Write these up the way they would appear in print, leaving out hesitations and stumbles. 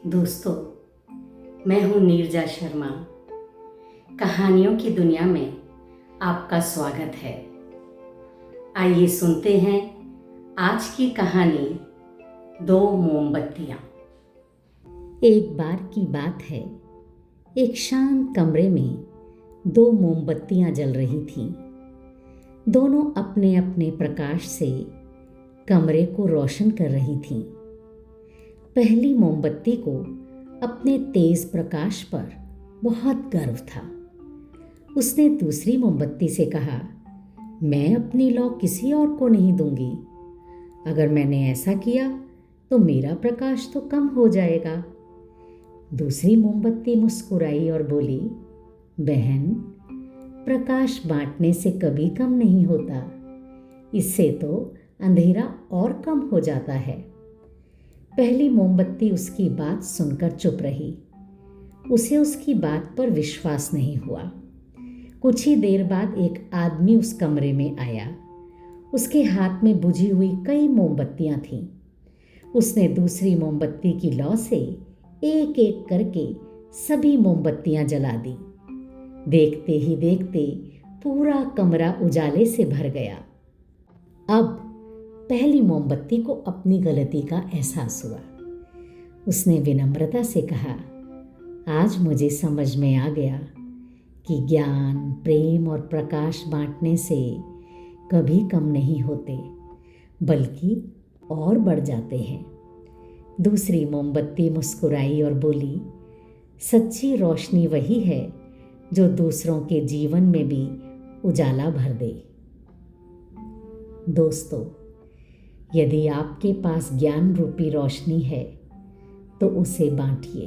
दोस्तों, मैं हूँ नीरजा शर्मा। कहानियों की दुनिया में आपका स्वागत है। आइए सुनते हैं आज की कहानी, दो मोमबत्तियाँ। एक बार की बात है, एक शांत कमरे में दो मोमबत्तियाँ जल रही थीं। दोनों अपने अपने प्रकाश से कमरे को रोशन कर रही थीं। पहली मोमबत्ती को अपने तेज प्रकाश पर बहुत गर्व था। उसने दूसरी मोमबत्ती से कहा, मैं अपनी लौ किसी और को नहीं दूंगी। अगर मैंने ऐसा किया तो मेरा प्रकाश तो कम हो जाएगा। दूसरी मोमबत्ती मुस्कुराई और बोली, बहन, प्रकाश बांटने से कभी कम नहीं होता। इससे तो अंधेरा और कम हो जाता है। पहली मोमबत्ती उसकी बात सुनकर चुप रही। उसे उसकी बात पर विश्वास नहीं हुआ। कुछ ही देर बाद एक आदमी उस कमरे में आया। उसके हाथ में बुझी हुई कई मोमबत्तियां थीं। उसने दूसरी मोमबत्ती की लौ से एक एक करके सभी मोमबत्तियां जला दी। देखते ही देखते पूरा कमरा उजाले से भर गया। अब पहली मोमबत्ती को अपनी गलती का एहसास हुआ। उसने विनम्रता से कहा, आज मुझे समझ में आ गया कि ज्ञान, प्रेम और प्रकाश बांटने से कभी कम नहीं होते, बल्कि और बढ़ जाते हैं। दूसरी मोमबत्ती मुस्कुराई और बोली, सच्ची रोशनी वही है जो दूसरों के जीवन में भी उजाला भर दे। दोस्तों, यदि आपके पास ज्ञान रूपी रोशनी है तो उसे बांटिए।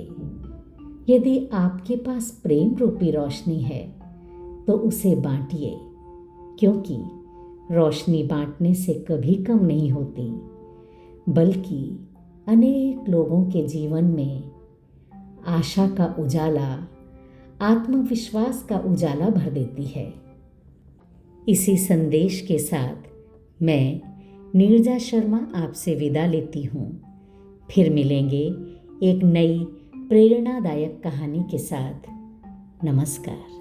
यदि आपके पास प्रेम रूपी रोशनी है तो उसे बांटिए, क्योंकि रोशनी बांटने से कभी कम नहीं होती, बल्कि अनेक लोगों के जीवन में आशा का उजाला, आत्मविश्वास का उजाला भर देती है। इसी संदेश के साथ मैं नीरजा शर्मा आपसे विदा लेती हूँ। फिर मिलेंगे एक नई प्रेरणादायक कहानी के साथ। नमस्कार।